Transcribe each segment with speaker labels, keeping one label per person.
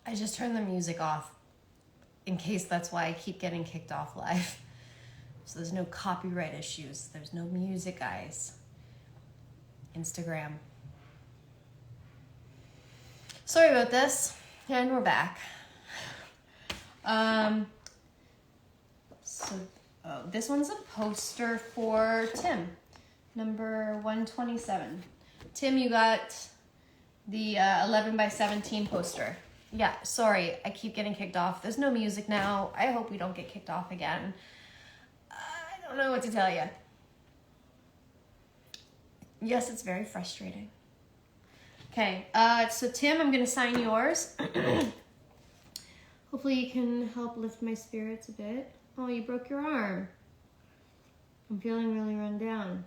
Speaker 1: I just turned the music off in case that's why I keep getting kicked off live. So there's no copyright issues. There's no music, guys. Instagram. Sorry about this. And we're back. This one's a poster for Tim. Number 127. Tim, you got the 11 by 17 poster. Yeah, sorry, I keep getting kicked off. There's no music now. I hope we don't get kicked off again. I don't know what to tell you. Yes, it's very frustrating. Okay, so Tim, I'm gonna sign yours. Hopefully you can help lift my spirits a bit. Oh, you broke your arm. I'm feeling really run down.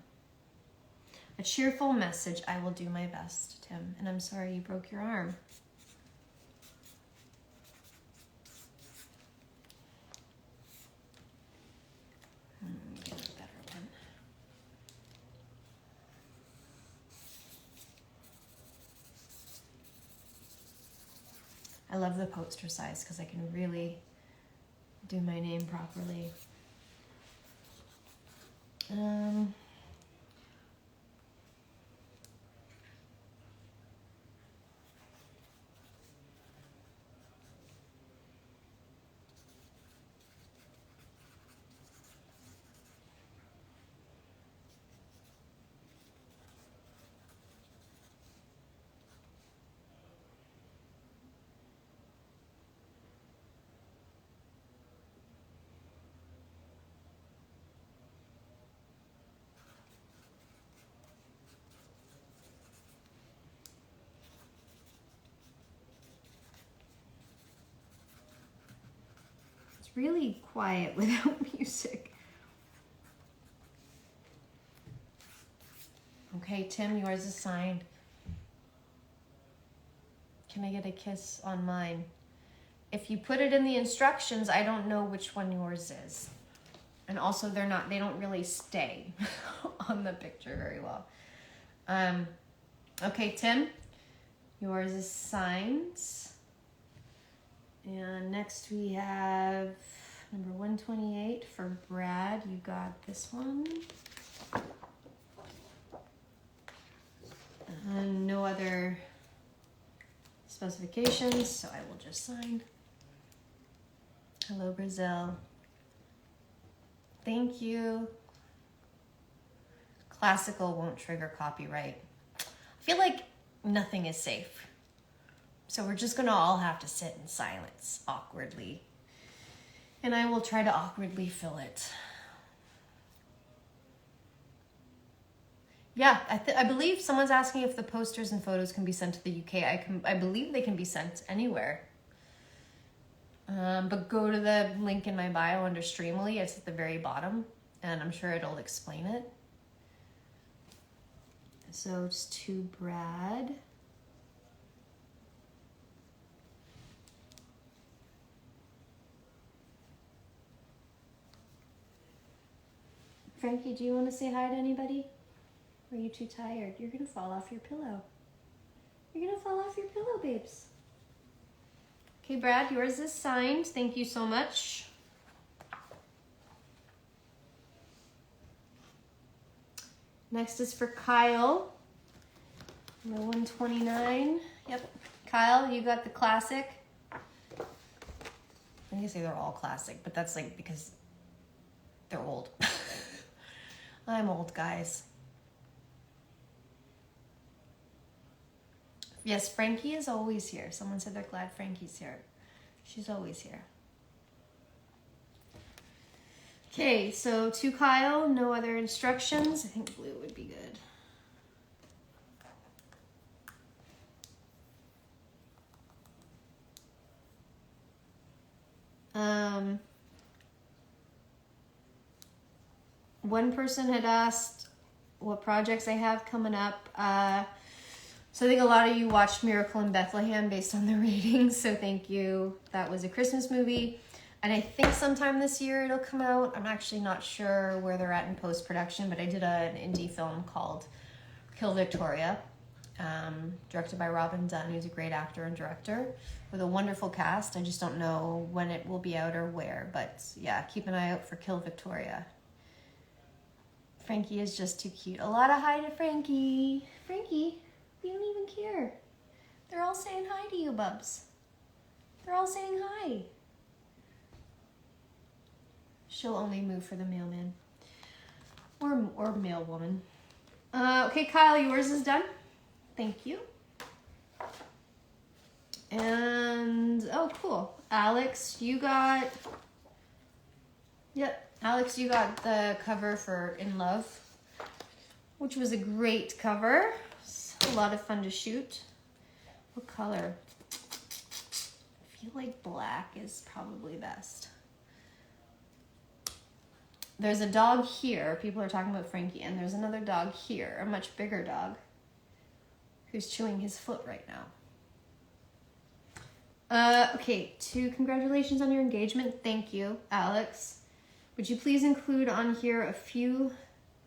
Speaker 1: A cheerful message. I will do my best, Tim. And I'm sorry you broke your arm. Get a better one. I love the poster size because I can really do my name properly. Really quiet without music. Okay, Tim, yours is signed. Can I get a kiss on mine? If you put it in the instructions, I don't know which one yours is. And also they don't really stay on the picture very well. Okay, Tim, yours is signed. And next we have number 128 for Brad. You got this one. And no other specifications, so I will just sign. Hello, Brazil. Thank you. Classical won't trigger copyright. I feel like nothing is safe. So we're just gonna all have to sit in silence, awkwardly. And I will try to awkwardly fill it. Yeah, I believe someone's asking if the posters and photos can be sent to the UK. I believe they can be sent anywhere. But go to the link in my bio under Streamily. It's at the very bottom, and I'm sure it'll explain it. So it's to Brad. Frankie, do you want to say hi to anybody? Or are you too tired? You're going to fall off your pillow. You're going to fall off your pillow, babes. Okay, Brad, yours is signed. Thank you so much. Next is for Kyle. Number 129. Yep. Kyle, you got the classic. I'm going to say they're all classic, but that's like because they're old. I'm old, guys. Yes, Frankie is always here. Someone said they're glad Frankie's here. She's always here. Okay, so to Kyle, no other instructions. I think blue would be good. One person had asked what projects I have coming up. So I think a lot of you watched Miracle in Bethlehem based on the ratings, so thank you. That was a Christmas movie, and I think sometime this year it'll come out. I'm actually not sure where they're at in post-production, but I did an indie film called Kill Victoria. directed by Robin Dunn, who's a great actor and director, with a wonderful cast. I just don't know when it will be out or where, but yeah, keep an eye out for Kill Victoria. Frankie is just too cute. A lot of hi to Frankie. Frankie, you don't even care. They're all saying hi to you, bubs. They're all saying hi. She'll only move for the mailman. Or mail woman. Okay, Kyle, yours is done. Thank you. And, oh, cool. Alex, you got... Yep, Alex, you got the cover for In Love, which was a great cover. It's a lot of fun to shoot. What color? I feel like black is probably best. There's a dog here. People are talking about Frankie, and there's another dog here, a much bigger dog, who's chewing his foot right now. Okay, congratulations on your engagement. Thank you, Alex. Would you please include on here a few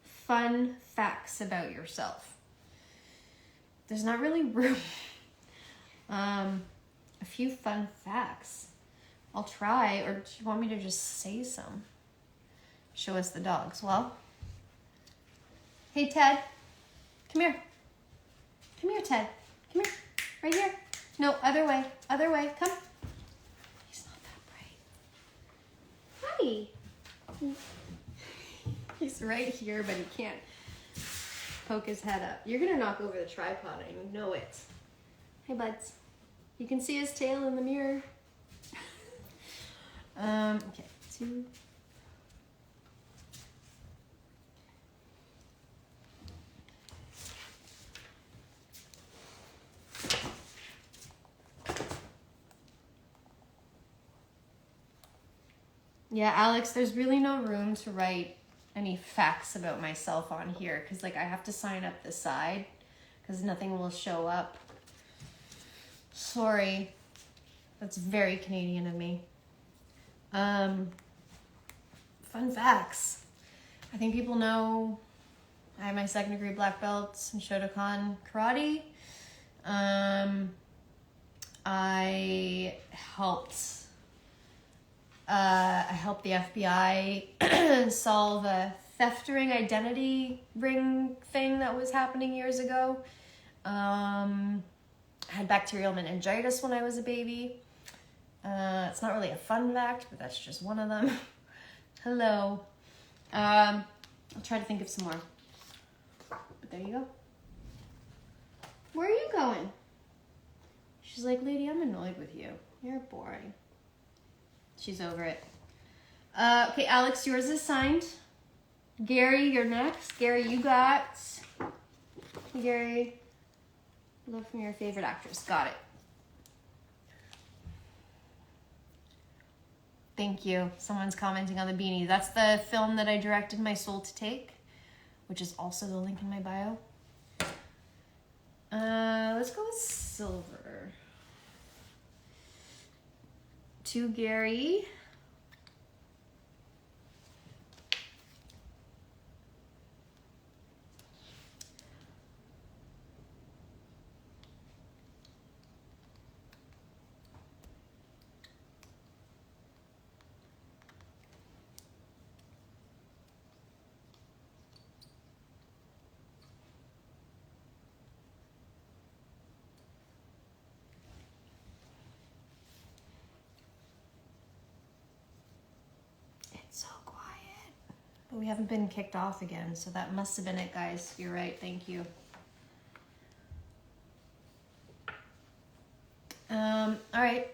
Speaker 1: fun facts about yourself? There's not really room. A few fun facts. I'll try, or do you want me to just say some? Show us the dogs. Well, hey, Ted. Come here. Come here, Ted. Come here. Right here. No, other way. Other way. Come. He's not that bright. Hi. He's right here, but he can't poke his head up. You're going to knock over the tripod. I know it. Hey, buds. You can see his tail in the mirror. Okay, 2. Yeah, Alex, there's really no room to write any facts about myself on here because, like, I have to sign up the side because nothing will show up. Sorry. That's very Canadian of me. Fun facts. I think people know I have my 2nd degree black belt in Shotokan karate. I helped the FBI solve a theft ring, identity ring thing that was happening years ago. I had bacterial meningitis when I was a baby. It's not really a fun fact, but that's just one of them. Hello. I'll try to think of some more. But there you go. Where are you going? She's like, lady, I'm annoyed with you. You're boring. She's over it. Okay, Alex, yours is signed. Gary, you're next. Gary, you got... Gary, love from your favorite actress. Got it. Thank you. Someone's commenting on the beanie. That's the film that I directed my soul to take, which is also the link in my bio. Let's go with silver. To Gary. So quiet. But we haven't been kicked off again, so that must have been it, guys. You're right. Thank you. All right.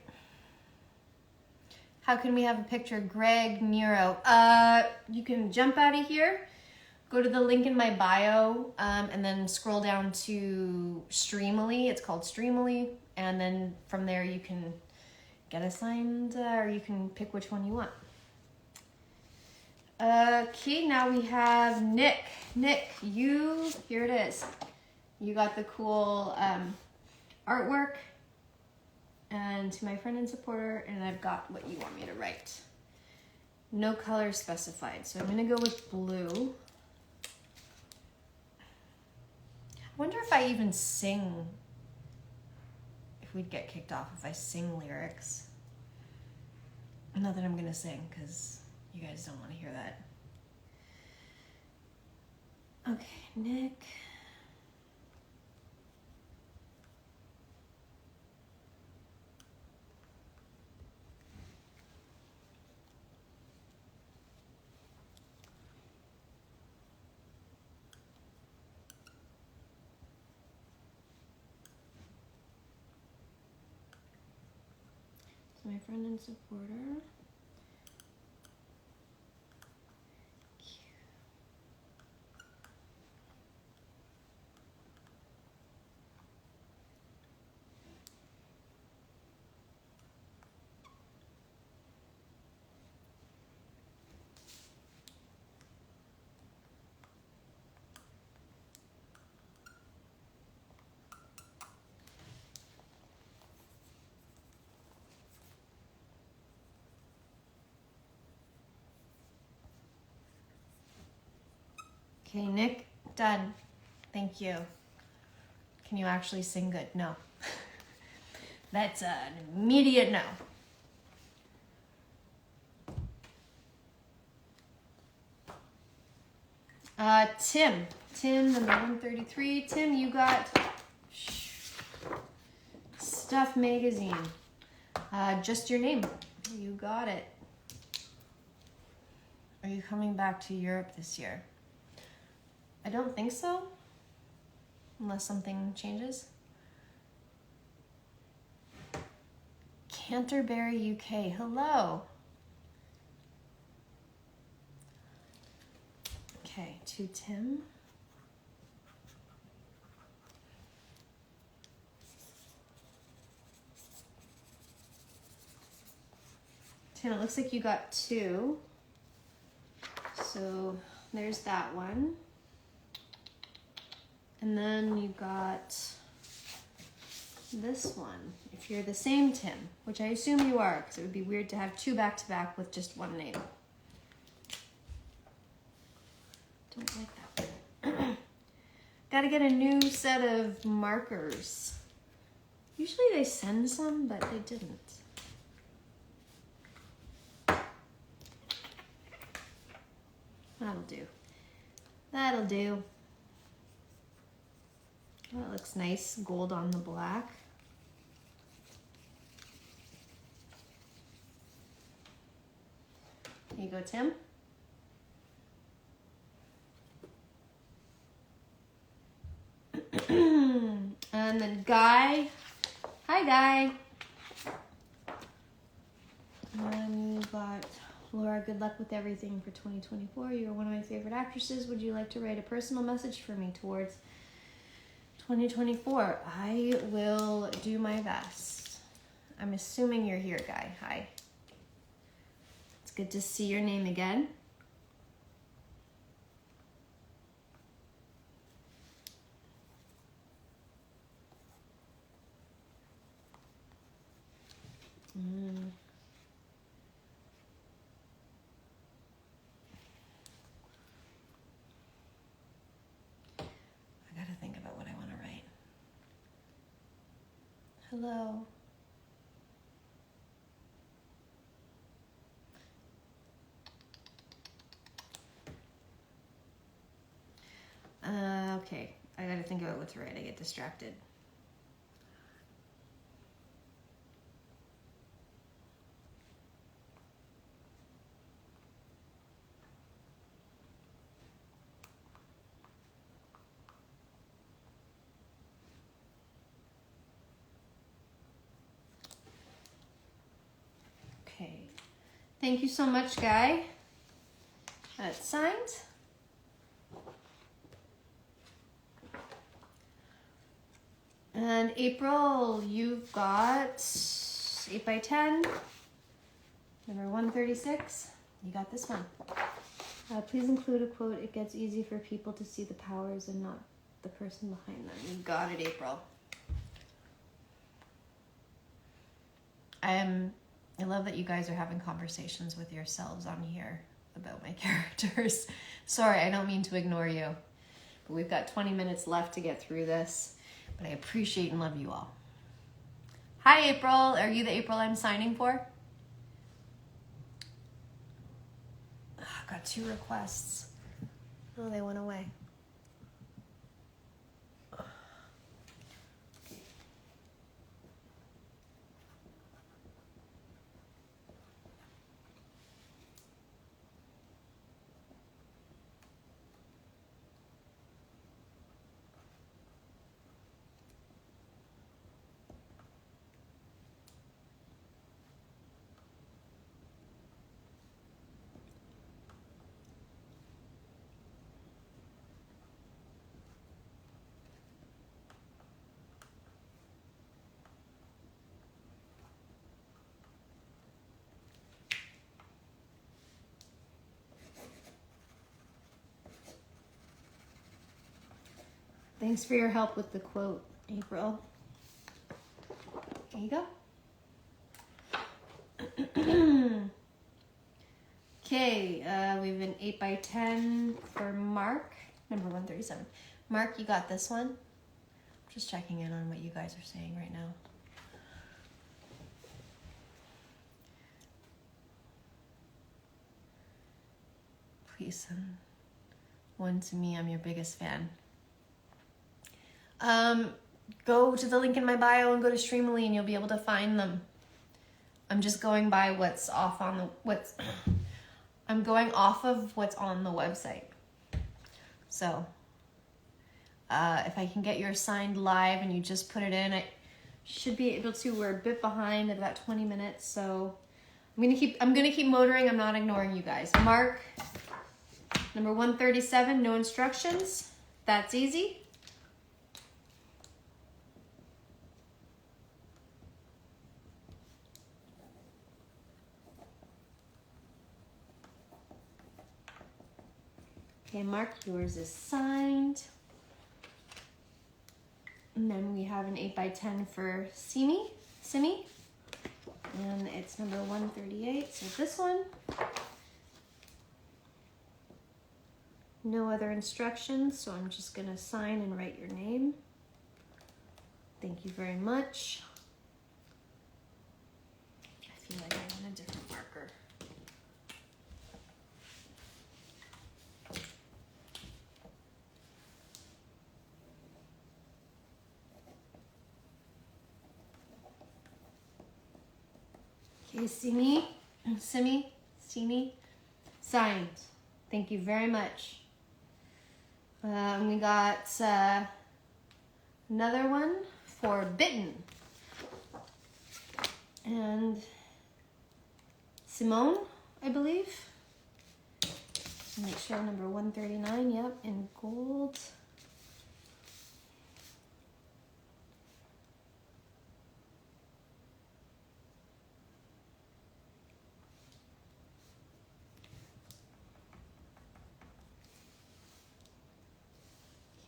Speaker 1: How can we have a picture? Greg Nero. You can jump out of here, go to the link in my bio, and then scroll down to Streamily. It's called Streamily. And then from there you can get assigned, or you can pick which one you want. Okay, now we have Nick. Nick, here it is. You got the cool artwork. And to my friend and supporter, and I've got what you want me to write. No color specified, so I'm gonna go with blue. wonder if I even sing, if we'd get kicked off if I sing lyrics. Not that I'm gonna sing, because you guys don't want to hear that. Okay, Nick. My friend and supporter. Okay, Nick, done. Thank you. Can you actually sing good? No. That's an immediate no. Tim, number 133. Tim, you got Stuff Magazine. Just your name. You got it. Are you coming back to Europe this year? I don't think so, unless something changes. Canterbury, UK. Hello. Okay, to Tim. Tim, it looks like you got 2. So there's that one. And then you got this one, if you're the same Tim, which I assume you are, because it would be weird to have 2 back-to-back with just one name. Don't like that one. Gotta get a new set of markers. Usually they send some, but they didn't. That'll do. That'll do. That looks nice, gold on the black. Here you go, Tim. And then Guy. Hi, Guy. And you got Laura, good luck with everything for 2024. You're one of my favorite actresses. Would you like to write a personal message for me towards 2024? I will do my best. I'm assuming you're here, Guy. Hi. It's good to see your name again. I gotta think about what I want to write. Hello. Okay, I gotta think about what to write. I get distracted. Okay, thank you so much, Guy. That's signed. And April, you've got 8x10, number 136. You got this one. Please include a quote. It gets easy for people to see the powers and not the person behind them. You got it, April. I love that you guys are having conversations with yourselves on here about my characters. Sorry, I don't mean to ignore you. But we've got 20 minutes left to get through this. But I appreciate and love you all. Hi, April. Are you the April I'm signing for? I've got 2 requests. Oh, they went away. Thanks for your help with the quote, April. There you go. Okay, we have an 8x10 for Mark, number 137. Mark, you got this one? Just checking in on what you guys are saying right now. Please send one to me. I'm your biggest fan. Go to the link in my bio and go to Streamily and you'll be able to find them. I'm just going by what's off on the I'm going off of what's on the website. So if I can get yours signed live and you just put it in, I should be able to. We're a bit behind at about 20 minutes, so I'm gonna keep motoring. I'm not ignoring you guys. Mark, number 137, no instructions. That's easy. Okay, Mark, yours is signed. And then we have an 8x10 for Simi. And it's number 138. So this one. No other instructions, so I'm just gonna sign and write your name. Thank you very much. I feel like I want a different marker. Okay, Simi, signed. Thank you very much. We got another one for Bitten. And Simone, I believe. Make sure number 139, yep, in gold.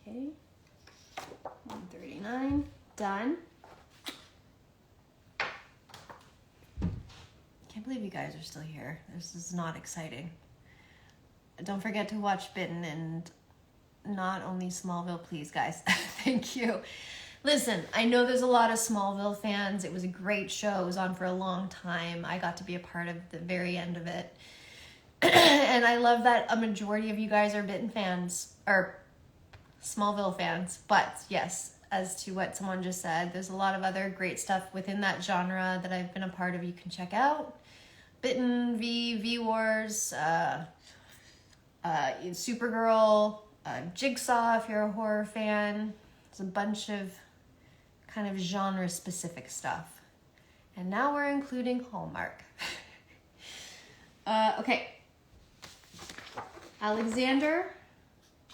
Speaker 1: Okay, 139, done. Can't believe you guys are still here. This is not exciting. Don't forget to watch Bitten and not only Smallville, please, guys. Thank you. Listen, I know there's a lot of Smallville fans. It was a great show. It was on for a long time. I got to be a part of the very end of it. And I love that a majority of you guys are Bitten fans, or Smallville fans. But yes, as to what someone just said, there's a lot of other great stuff within that genre that I've been a part of you can check out. Bitten, V-Wars, Supergirl, Jigsaw if you're a horror fan. There's a bunch of kind of genre-specific stuff. And now we're including Hallmark. Okay. Alexander,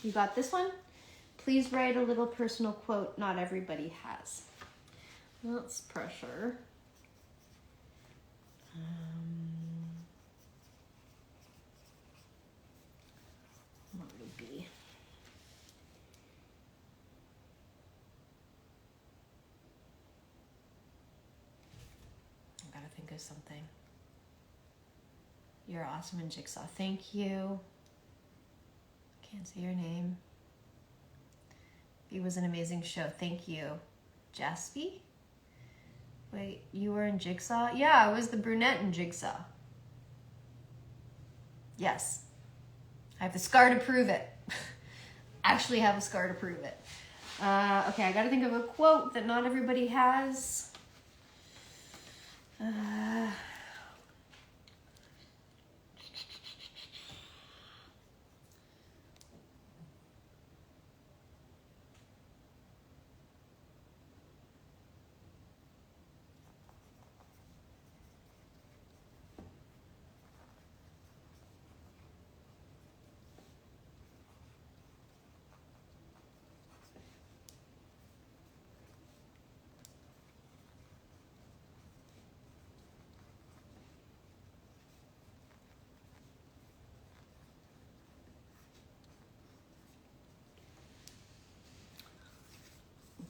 Speaker 1: you got this one? Please write a little personal quote not everybody has. That's pressure. What would it be? I gotta think of something. You're awesome in Jigsaw. Thank you. Can't say your name. It was an amazing show. Thank you. Jaspy? Wait, you were in Jigsaw? Yeah, I was the brunette in Jigsaw. Yes. I have the scar to prove it. Actually have a scar to prove it. Okay, I gotta think of a quote that not everybody has.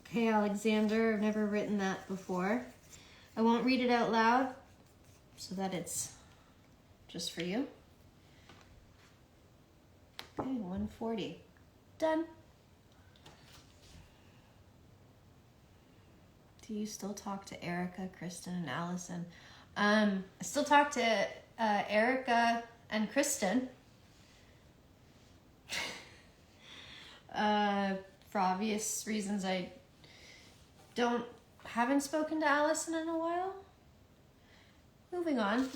Speaker 1: Okay, Alexander, I've never written that before. I won't read it out loud so that it's just for you. Okay, 140. Done. Do you still talk to Erica, Kristen, and Allison? I still talk to Erica and Kristen. For obvious reasons, I haven't spoken to Allison in a while. Moving on.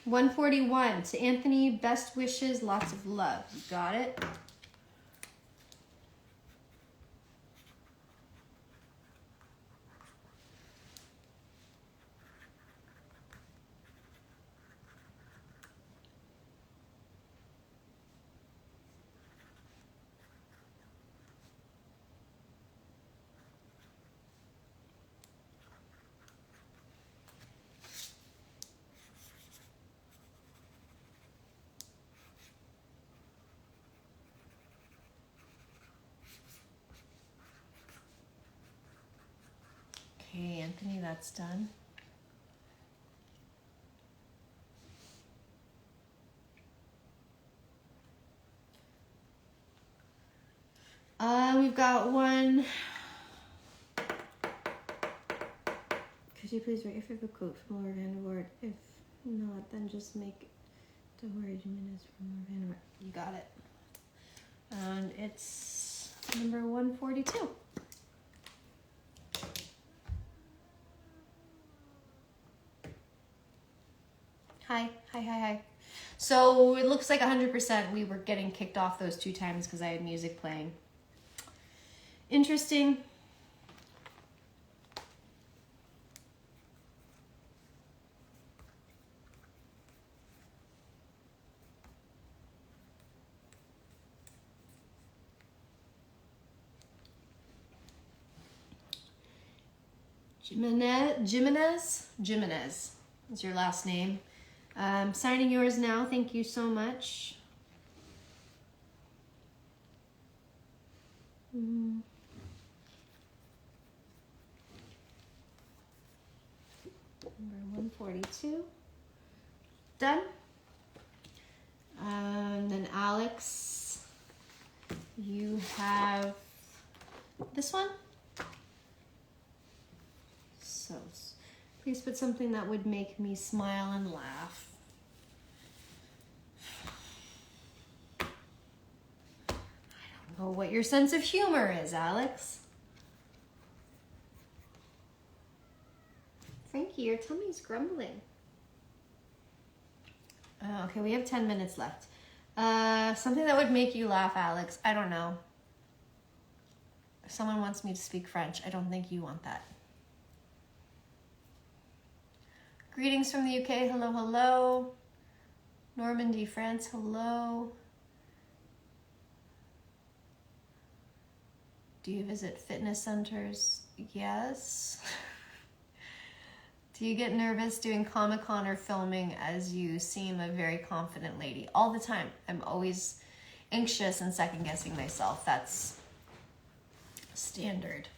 Speaker 1: 141. To Anthony, best wishes, lots of love. You got it? Okay, Anthony, that's done. We've got one. Could you please write your favorite quote from Lord Vandervoort? If not, then just make don't worry, Jimenez from Lord Vandervoort. You got it. And it's number 142. Hi. So it looks like 100% we were getting kicked off those 2 times because I had music playing. Interesting. Jimenez is your last name. Signing yours now. Thank you so much. Number 142. Done. And then Alex, you have this one. So please put something that would make me smile and laugh. I don't know what your sense of humor is, Alex. Frankie, your tummy's grumbling. Okay, we have 10 minutes left. Something that would make you laugh, Alex. I don't know. If someone wants me to speak French, I don't think you want that. Greetings from the UK. Hello, hello. Normandy, France. Hello. Do you visit fitness centers? Yes. Do you get nervous doing Comic-Con or filming as you seem a very confident lady? All the time. I'm always anxious and second-guessing myself. That's standard.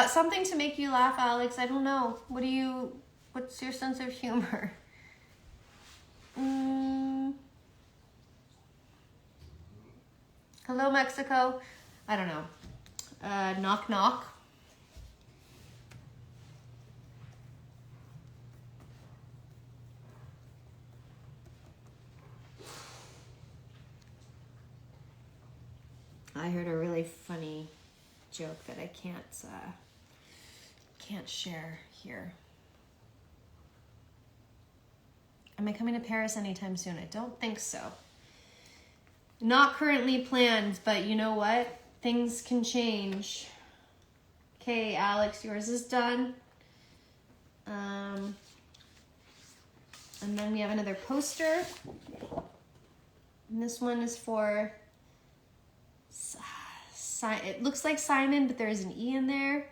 Speaker 1: Something to make you laugh, Alex. I don't know. What's your sense of humor? Hello, Mexico. I don't know. Knock, knock. I heard a really funny joke that I can't share here. Am I coming to Paris anytime soon? I don't think so. Not currently planned, but you know what? Things can change. Okay, Alex, yours is done. And then we have another poster. And this one is for, it looks like Simon, but there's an E in there.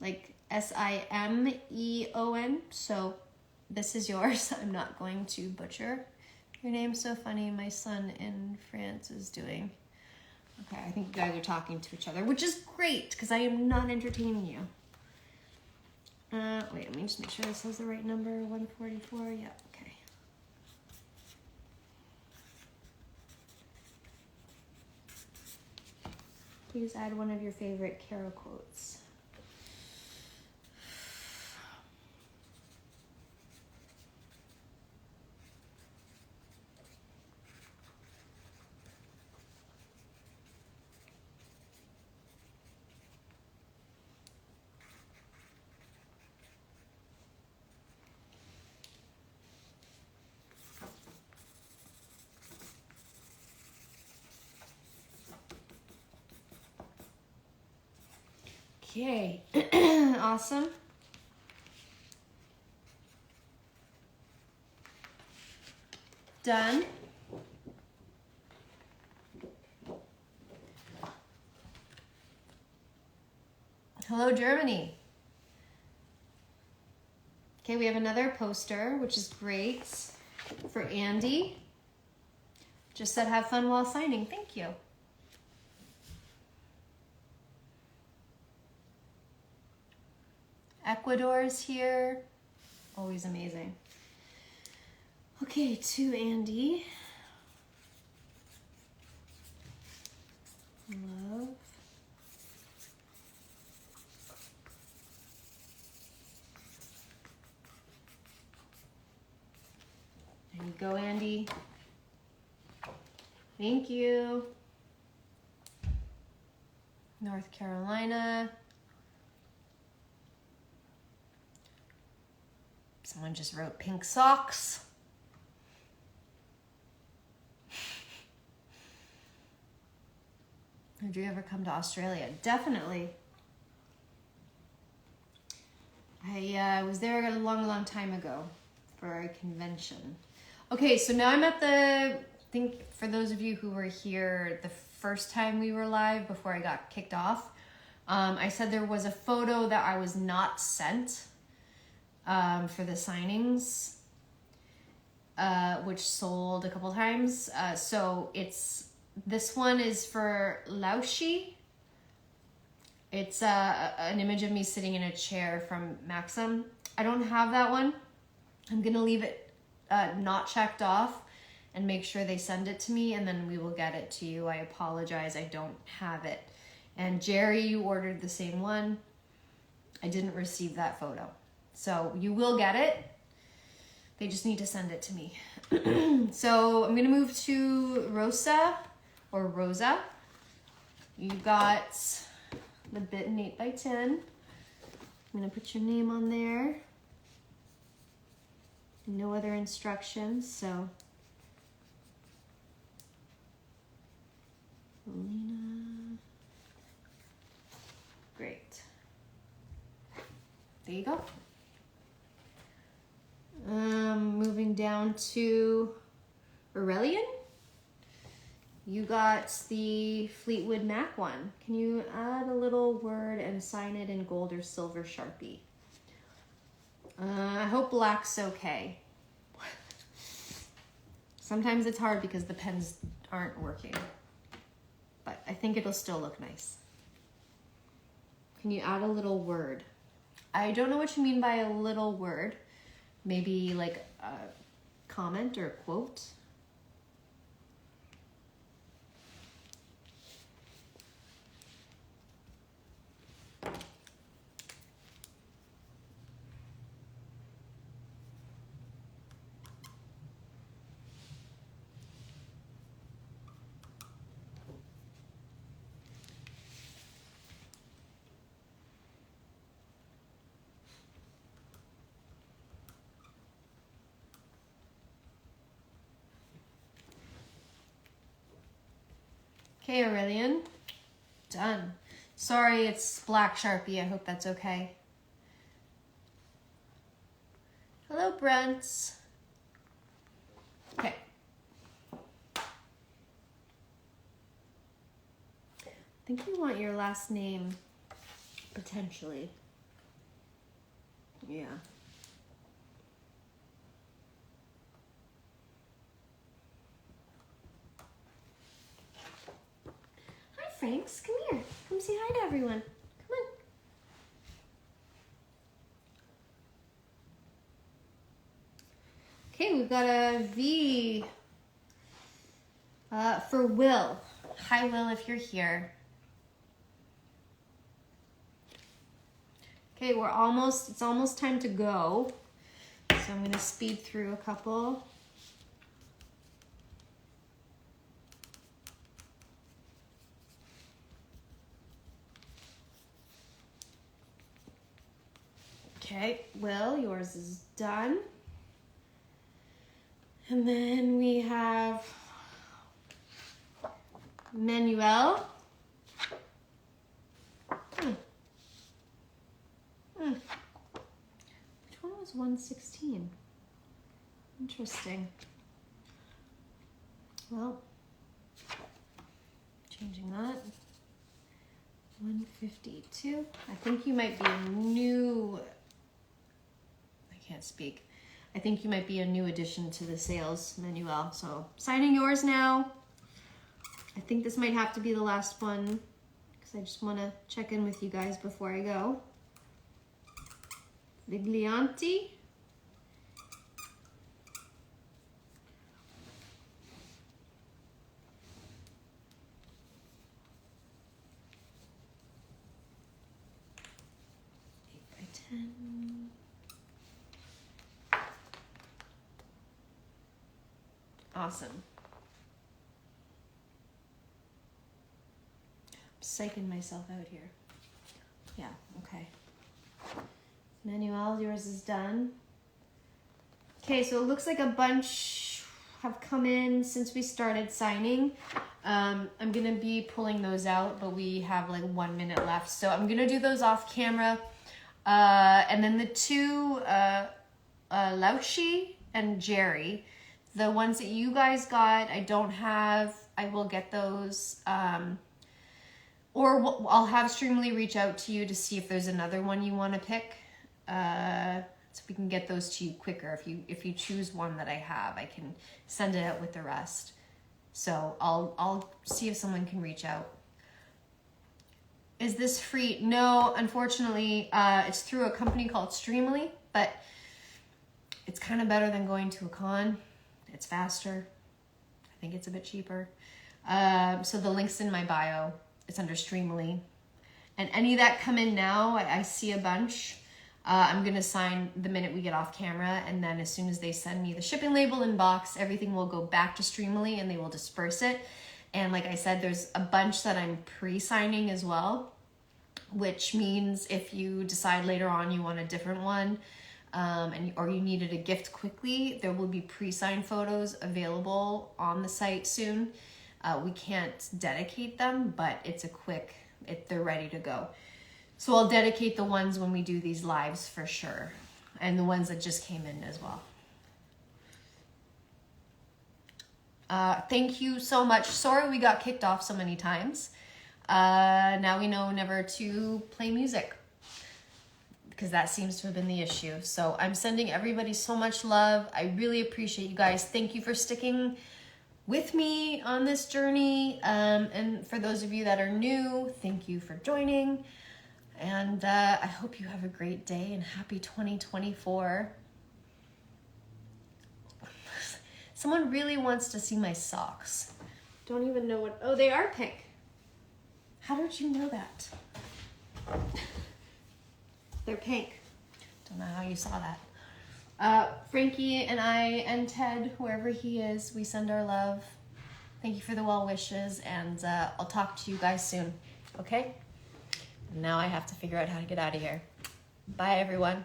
Speaker 1: Like Simeon. So this is yours. I'm not going to butcher your name. So funny. My son in France is doing. Okay, I think you guys are talking to each other, which is great because I am not entertaining you. Wait, let me just make sure this has the right number. 144. Yeah, okay. Please add one of your favorite Carol quotes. Okay, awesome. Done. Hello, Germany. Okay, we have another poster, which is great for Andy. Just said have fun while signing. Thank you. Ecuador's here. Always amazing. Okay, to Andy. Love. There you go, Andy. Thank you. North Carolina. Someone just wrote pink socks. Did you ever come to Australia? Definitely. I was there a long, long time ago for a convention. Okay, so now I'm at the, I think for those of you who were here the first time we were live before I got kicked off, I said there was a photo that I was not sent for the signings, which sold a couple times. So this one is for Laoshi. It's an image of me sitting in a chair from Maxim. I don't have that one. I'm gonna leave it not checked off and make sure they send it to me, and then we will get it to you. I apologize, I don't have it. And Jerry, you ordered the same one. I didn't receive that photo. So you will get it. They just need to send it to me. So I'm gonna move to Rosa. You got the Bitten 8x10. I'm gonna put your name on there. No other instructions, so. Alina. Great. There you go. Moving down to Aurelian. You got the Fleetwood Mac one. Can you add a little word and sign it in gold or silver Sharpie? I hope black's okay. Sometimes it's hard because the pens aren't working, but I think it'll still look nice. Can you add a little word? I don't know what you mean by a little word. Maybe like a comment or a quote. Okay, Aurelian. Done. Sorry, it's black Sharpie. I hope that's okay. Hello, Brent. Okay. I think we want your last name, potentially. Yeah. Hi, Franks. Come here. Come say hi to everyone. Come on. Okay, we've got a V for Will. Hi, Will, if you're here. Okay, it's almost time to go. So I'm going to speed through a couple. Okay, Will, yours is done. And then we have Manuel. Which one was 116? Interesting. Well, changing that. 152. I think you might be a new, I can't speak. I think you might be a new addition to the sales, Manuel. So signing yours now. I think this might have to be the last one because I just want to check in with you guys before I go. Viglianti. Awesome. I'm psyching myself out here. Yeah, okay. Manuel, yours is done. Okay, so it looks like a bunch have come in since we started signing. I'm gonna be pulling those out, but we have like 1 minute left. So I'm gonna do those off camera. And then the two, Lauchi and Jerry, the ones that you guys got, I don't have. I will get those. Or I'll have Streamily reach out to you to see if there's another one you want to pick. So we can get those to you quicker. If you choose one that I have, I can send it out with the rest. So I'll see if someone can reach out. Is this free? No, unfortunately, it's through a company called Streamily, but it's kind of better than going to a con. It's faster. I think it's a bit cheaper. So the link's in my bio. It's under Streamily. And any that come in now, I see a bunch. I'm going to sign the minute we get off camera. And then as soon as they send me the shipping label and box, everything will go back to Streamily and they will disperse it. And like I said, there's a bunch that I'm pre-signing as well, which means if you decide later on you want a different one, or you needed a gift quickly, there will be pre-signed photos available on the site soon. We can't dedicate them, but it's a quick, they're ready to go. So I'll dedicate the ones when we do these lives for sure, and the ones that just came in as well. Thank you so much. Sorry we got kicked off so many times. Now we know never to play music, because that seems to have been the issue. So I'm sending everybody so much love. I really appreciate you guys. Thank you for sticking with me on this journey. And for those of you that are new, thank you for joining. And I hope you have a great day and happy 2024. Someone really wants to see my socks. Don't even know what, oh, they are pink. How did you know that? They're pink. Don't know how you saw that. Frankie and I and Ted, wherever he is, we send our love. Thank you for the well wishes, and I'll talk to you guys soon, okay? Now I have to figure out how to get out of here. Bye, everyone.